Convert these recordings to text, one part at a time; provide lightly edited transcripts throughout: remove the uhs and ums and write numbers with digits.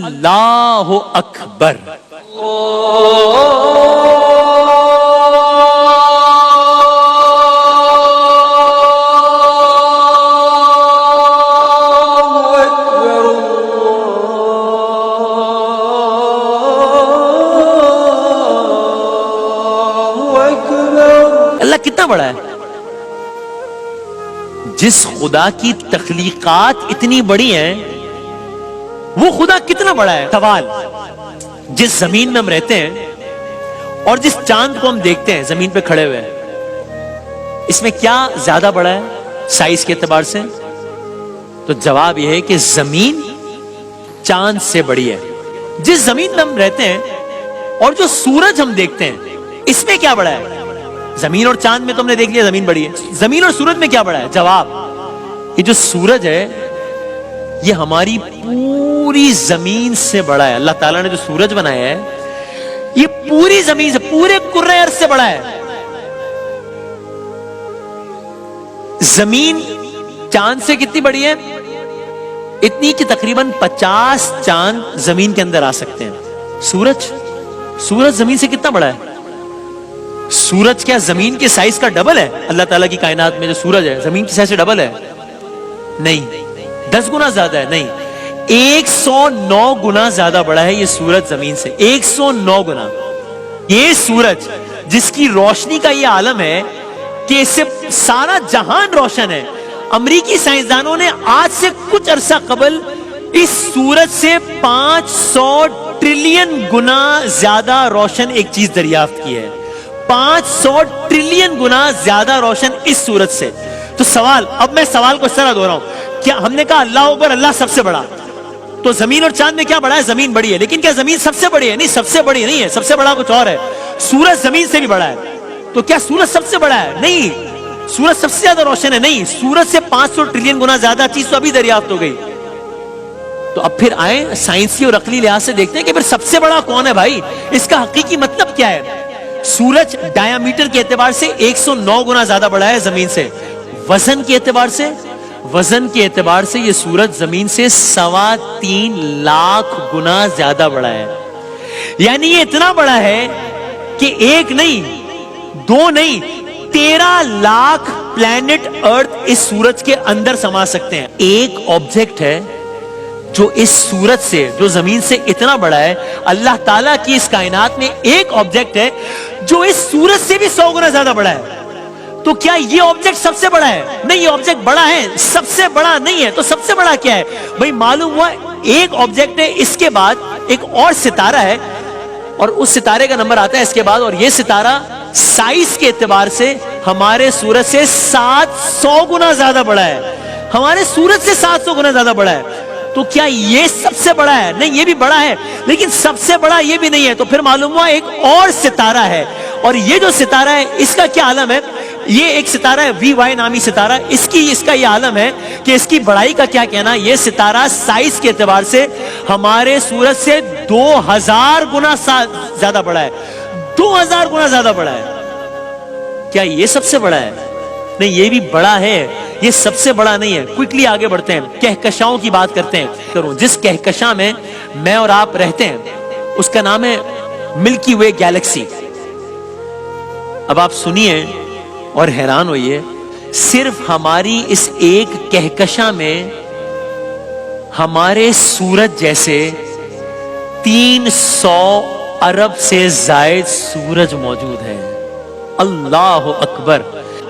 اللہ اکبر. اللہ کتنا بڑا ہے. جس خدا کی تخلیقات اتنی بڑی ہیں وہ خدا کتنا بڑا ہے. سوال, جس زمین میں ہم رہتے ہیں اور جس چاند کو ہم دیکھتے ہیں زمین پہ کھڑے ہوئے, اس میں کیا زیادہ بڑا ہے سائز کے اعتبار سے؟ تو جواب یہ ہے کہ زمین چاند سے بڑی ہے. جس زمین میں ہم رہتے ہیں اور جو سورج ہم دیکھتے ہیں اس میں کیا بڑا ہے؟ زمین اور چاند میں تو ہم نے دیکھ لیا زمین بڑی ہے. زمین اور سورج میں کیا بڑا ہے؟ جواب, یہ جو سورج ہے یہ ہماری پوری زمین سے بڑا ہے. اللہ تعالیٰ نے جو سورج بنایا ہے یہ پوری زمین سے, پورے کرۂ ارض سے بڑا ہے. زمین چاند سے کتنی بڑی ہے؟ اتنی کہ تقریباً 50 چاند زمین کے اندر آ سکتے ہیں. سورج زمین سے کتنا بڑا ہے؟ سورج کیا زمین کے سائز کا ڈبل ہے؟ اللہ تعالیٰ کی کائنات میں جو سورج ہے زمین کی سائز سے ڈبل ہے؟ نہیں. 10 گنا زیادہ ہے؟ نہیں. 109 گنا زیادہ بڑا ہے یہ سورج زمین سے. 109 گنا. یہ سورج جس کی روشنی کا یہ عالم ہے کہ اس سے سارا جہان روشن ہے. امریکی سائنسدانوں نے آج سے کچھ عرصہ قبل اس سورج سے 500 ٹریلین گنا زیادہ روشن ایک چیز دریافت کی ہے. 500 ٹریلین گنا زیادہ روشن اس سورج سے. تو سوال, اب میں سوال کو اس طرح دہراؤں, کیا ہم نے کہا اللہ اکبر, اللہ سب سے بڑا, تو زمین اور چاند میں کیا بڑا ہے؟ زمین بڑی ہے. لیکن کیا زمین سب سے بڑی ہے؟ نہیں, سب سے بڑی نہیں ہے. سب سے بڑا کچھ اور ہے. سورج زمین سے بھی بڑا ہے. تو کیا سورج سب سے بڑا ہے؟ نہیں. سورج سب سے زیادہ روشن ہے؟ نہیں. سورج سے 500 ٹریلین گنا زیادہ چیز تو ابھی دریافت ہو گئی. تو اب پھر آئیں سائنسی اور عقلی لحاظ سے دیکھتے ہیں کہ پھر سب سے بڑا کون ہے بھائی. اس کا حقیقی مطلب کیا ہے؟ سورج ڈایا میٹر کے اعتبار سے 109 گنا زیادہ بڑا ہے زمین سے. وزن کے اعتبار سے یہ سورج زمین سے 3.25 لاکھ گنا زیادہ بڑا ہے. یعنی یہ اتنا بڑا ہے کہ 1 نہیں 2 نہیں 13 لاکھ پلانٹ ارتھ اس سورج کے اندر سما سکتے ہیں. ایک آبجیکٹ ہے جو اس سورج سے, جو زمین سے اتنا بڑا ہے. اللہ تعالیٰ کی اس کائنات میں ایک آبجیکٹ ہے جو اس سورج سے بھی 100 گنا زیادہ بڑا ہے. تو کیا یہ آبجیکٹ سب سے بڑا ہے؟ نہیں, یہ آبجیکٹ بڑا ہے, سب سے بڑا نہیں ہے. تو سب سے بڑا کیا ہے بھائی؟ معلوم ہوا ایک آبجیکٹ ہے, اس کے بعد ایک اور ستارہ ہے اور اس ستارے کا نمبر آتا ہے اس کے بعد, اور یہ ستارہ سائز کے اعتبار سے ہمارے سورج سے 700 گنا زیادہ بڑا ہے. ہمارے سورج سے 700 گنا زیادہ بڑا ہے. تو کیا یہ سب سے بڑا ہے؟ نہیں, یہ بھی بڑا ہے لیکن سب سے بڑا یہ بھی نہیں ہے. تو پھر معلوم ہوا ایک اور ستارہ ہے, اور یہ جو ستارہ ہے اس کا کیا عالم ہے؟ یہ ایک ستارہ ہے VY نامی ستارہ. اس کا یہ عالم ہے کہ اس کی بڑائی کا کیا کہنا. یہ ستارہ سائز کے اعتبار سے ہمارے سورج سے 2000 گنا زیادہ بڑا ہے. 2000 گنا زیادہ بڑا ہے. کیا یہ سب سے بڑا ہے؟ نہیں, یہ بھی بڑا ہے, یہ سب سے بڑا نہیں ہے. کوئکلی آگے بڑھتے ہیں, کہکشاؤں کی بات کرتے ہیں. جس کہکشاں میں میں اور آپ رہتے ہیں اس کا نام ہے ملکی وے گیلیکسی. اب آپ سنیے اور حیران ہوئیے, صرف ہماری اس ایک کہکشاں میں ہمارے سورج جیسے 300 ارب سے زائد سورج موجود ہیں. اللہ اکبر.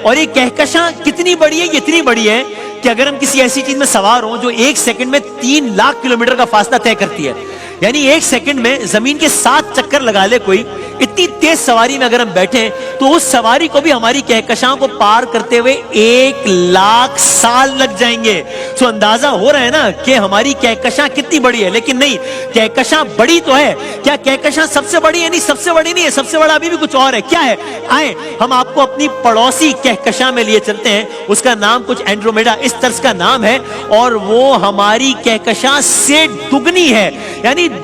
اور یہ کہکشاں کتنی بڑی ہے؟ یہ اتنی بڑی ہے کہ اگر ہم کسی ایسی چیز میں سوار ہوں جو 1 سیکنڈ میں 3 لاکھ کلومیٹر کا فاصلہ طے کرتی ہے, یعنی 1 سیکنڈ میں زمین کے 7 چکر لگا لے کوئی, اتنی تیز سواری میں اگر ہم بیٹھیں تو اس سواری کو بھی ہماری کہکشاں کو پار کرتے ہوئے 1 لاکھ سال لگ جائیں گے. تو اندازہ ہو رہا ہے نا کہ ہماری کہکشاں کتنی بڑی ہے. لیکن نہیں, کہکشاں بڑی تو ہے. کیا کہکشاں سب سے بڑی ہے؟ نہیں, سب سے بڑی نہیں ہے. سب سے بڑا ابھی بھی کچھ اور ہے. کیا ہے؟ آئیں ہم آپ کو اپنی پڑوسی کہکشاں میں لیے چلتے ہیں. اس کا نام کچھ اینڈرومیڈا اس طرز کا نام ہے, اور وہ ہماری کہکشاں سے دگنی ہے. یعنی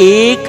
1